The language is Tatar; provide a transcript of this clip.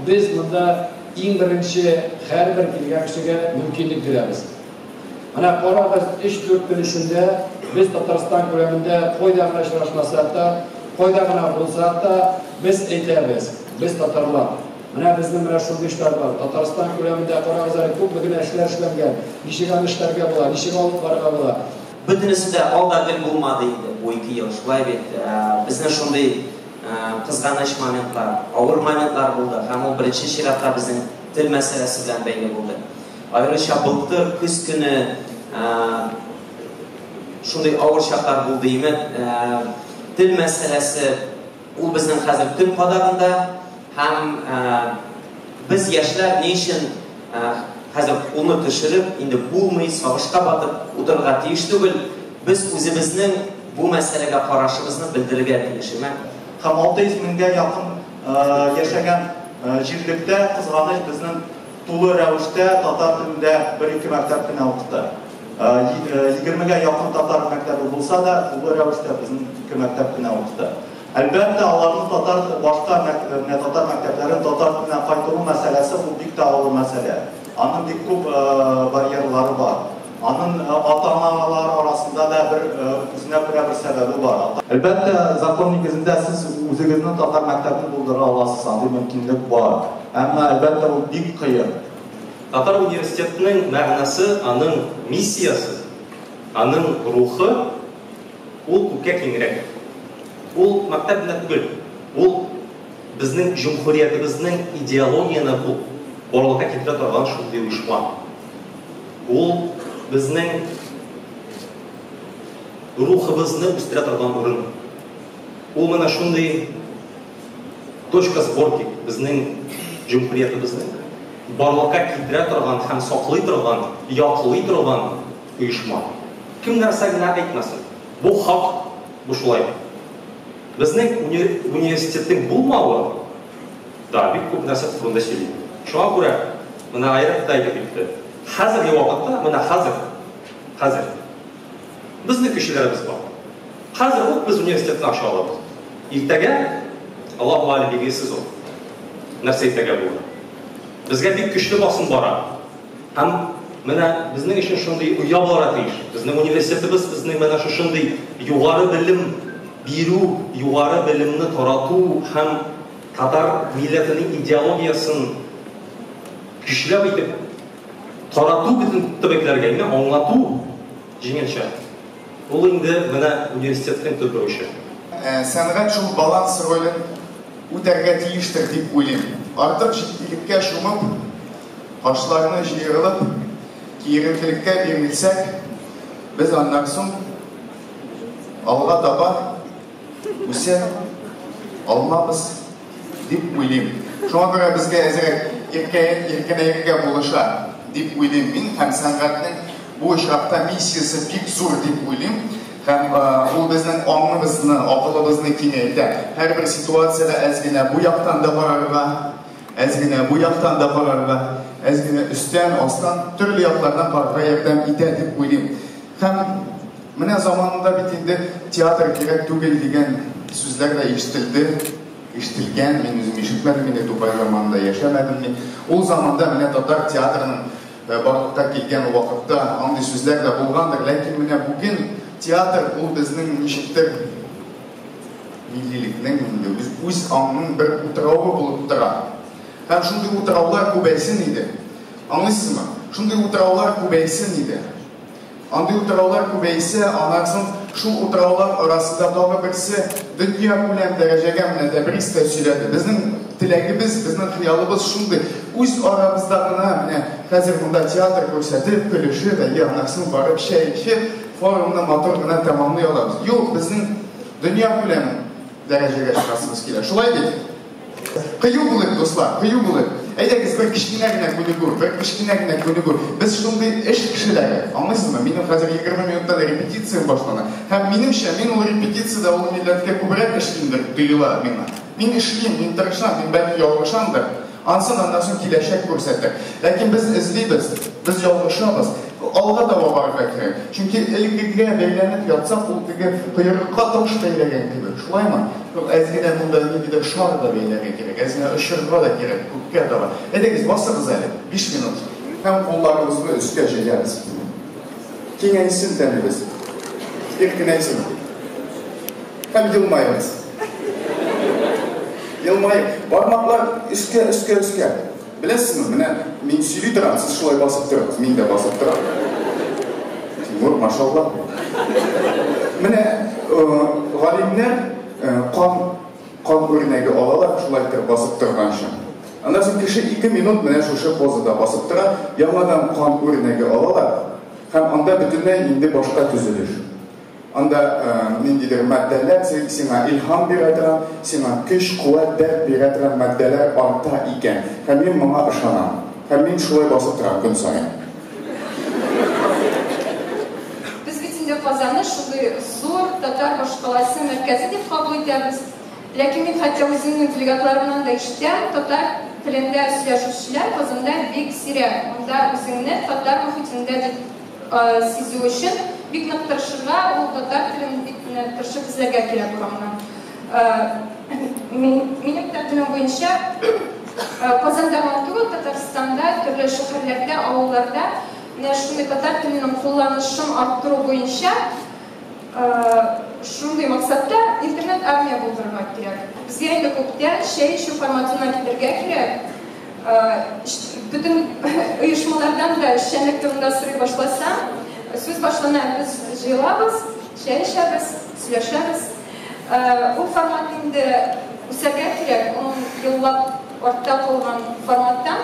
Biz bunda en birinci her bir kelgan kishiga mumkinlik beramiz. Mana Qoraqo'rg'on 3-4 kun ichida biz Tatariston ko'lamida qo'ydag'inash maslahatda, qo'ydag'ina bo'lsa hatto biz aytamiz. Biz tatarlar. Mana bizning mana shunday ishlar bor. Tatariston ko'lamida Qoraqo'rg'on ko'pligina ishlar ishlangan. Nishigan ishlarga bo'ladi, nishigan olib borga bo'ladi. Bütünüsü aldırgın bulmadıydı bu 2 yıl. Şulay etti. Bizden şunday kızganış momentlar, ağır momentlar buldu. Hem o birinci şiratta bizim dil meselesi bilen belli buldu. Ayrıca buldur kız günü şunday ağır şartlar buldu. Dil meselesi o bizden hazır dil kadağında hem biz yaşlar ne için hazır onu düşürüp, indi bulmayı, savaşqa batıp, udurga teyiş tügül, biz özümüzün bu meselege qarashimizni bildirge teyişimi. Hem 600 mingga yakın yaşayan jirlikte kızganış bizning tulu rəvişdə Tatar dilində 1-2 məktəbini oxudu. 20'ga yakın Tatar məktəbi bulsa da, tulu rəvişdə bizim 2 məktəbini oxudu. Əlbəttə, onların başqa Tatar məktəblərin Tatar dilinə qaytarılma məsələsi bu bir də ağır məsələ. Onun bir көп bariyerleri var. Onun ata-analar arasında da özünə bir səbəbi var. Əlbəttə, zakon negizində siz özünüzün Tatar məktəbini buldura alasınız, andi mümkünlük var. Amma əlbəttə o bir qıyın. Tatar Üniversitetinin mənası, onun missiyası, onun ruhu, o kökə kengirək. O məktəblə tügül, o bizning cumhuriyetimizning ideologiyani bu Borluğa ketire turgan şunday uyuşma. O bizning ruhimizni üstüne turgan o'rin. O mana shunday точка сборки bizning cumhuriyetimizning borluğa ketire turgan, ham saqlay turgan, yoqlay turgan uyushma. Kim narsagina aytmasin. Bu haq, bu shulay. Bizning universitetning bo'lmavi da bir ko'p narsa turganda söyleydi. Şuna göre, buna ayrı Xitayga bitti. Hazırgi vaqtda, buna hazır. Bizning kishilarimiz bor. Hazır biz universitetni aşağı olamiz. Ertaga Alloh ma'lumligi siz o. Narsa ertaga bo'ladi. Bizga bir kuchli bosim bor. Ham mana bizning uchun shunday uya boratish. Bizning universitetimiz bizning mana shunday yuqori bilim beru, yuqori bilimni taratuv ham Tatar milletining ideologiyasini güçlü bitip, taratu bütün tübeklerge yine anlatu jingilçe. Bu indi bana üniversitetin tüdürüşü. Sanat şu balans rolün üterge tiyiştir deyip oylayım. Artık ciddilikке şumup, başlarını jiyırılıp, kiyirimlilikке birmilsek, biz anlarsın, Allah'a taba, bu sen almamız deyip oylayım. Şuna göre bizge ezerek erken buluşar deyip oylayım ben. Hem sanatın bu işrafta missiyası pek zor deyip oylayım. Hem bu bizden anımızını, akılımızını kengeydi. Her bir situasyada ezgine bu yaktan da vararga, ezgine bu yaktan da vararga, ezgine üstten, alttan, türlü yaklardan parka yerden ite deyip oylayım. Hem mine zamanında bitinde tiyatr gerek tügel degen sözlerle işitilgen, ben özüm işitmedim, yine Dubay zamanında yaşamadım. O zamanda mine Tatar tiyatrının barıqta kelgen o vakitte andi sözlerle bulgandır. Lakin mine bugün tiyatr bu bizning nişittir millilikning, biz öz anının bir utrağı bulup tura. Hem şunday utrağlar kubeysin idi. Anlıyorsunuz mu? Şunday utrağlar kubeysin idi. Andi utrağlar kubeyse anarsın şu utrağlar arasında dağı birisi dünya bilen derecege mine bir istesüledi. Bizim tilekimiz, bizim hıyalımız şunday. Öz aramızdağına mine hazır bunda tiyatr gösterip gülüşü de anarsın varıp forumda motoruna tamamlayalım. Yok bizim dünya bilen derecege çıkasımız gelir. Şulay değil. Kıyı bulut dostlar, kıyı bulut. Eğer bir kişilerine gülügur, bir kişilerine gülügur. Biz şimdi eş kişileri, anlıyorsunuz mu? Benim hazır 20 minutta repetitsiyam başlana. Hem benimse, ben o repetitsiyada o milletke kubret eşliğimdir, duyula bana. Ben eşliğim, ben tırışan, ben belki yollaşandır. Ansın ondan sonra kileşek görsettir. Lakin biz izleyibiz, biz yollaşamız. alğa da barga керек. Çünki ilgiyə beylənib yatsaq, o qıyırıqqa daş beyləyən kimi. Şulayma? Əzginə bunda bir şar da beyləyə gerek, əzginə ışırğa da gerek, qıqqa da var. Edəqiz, basırız əli, 5 minut. Həm qollarımızı üstə çəkəriz. Kengəysin tənimiz. İrkinəysin. Həm yılmayırız. Yılmayır. Barmaqlar üstə. Biləsiniz mi? Mən süylü duram, siz şulay basıb dururuz. Mən də basıb duram. Timur, maşallah. Mənə qalimlər qan örnəgi alalar, şulaydır basıb durğan şun. Ondan sonra kişi 2 minut mənə şu pozada basıb durar, yamadan qan örnəgi alalar, həm anda bütünlə indi başqa tüzülür. Anda nindidir maddələr, sənə ilham birədirəm, sənə güc, quvvət, dərd birədirəm maddələr arta ikən. Həmin mənə ışanam, həmin şulay basıb duram gün sayın. Biz bütündə Qazanı şuday zor Tatar başqalası mərkəzi deyib qəbul edəmiz. Lakin mən hətta özümün delegatlarımdan da işləyəm, Tatar tilində söyləşüşlər Qazanda bek sirək. Onda özümün Tatar mühitində sizi üçün bek naqtırışıға, o Tatar tilini bek naqtırışı bizlərə kirə duramdan. Mənim təqdilim boyunca Qazandaman түгел, Tatarstanda, türlü şəhərlərdə, avullarda şunday Tatar tilinin kullanışın arttırу boyunca şunday maqsadda internet armiya buldurmak gerek. Bizə indi көптен şu formatına giderge gerek. Bütün uyuşmalardan da şenlik turunda sürü başlasam, söz başlanan biz jıyılabız, içəriz, söyləşəriz. O format indi üsəgə gerek, onun yıllab orta olğan formatda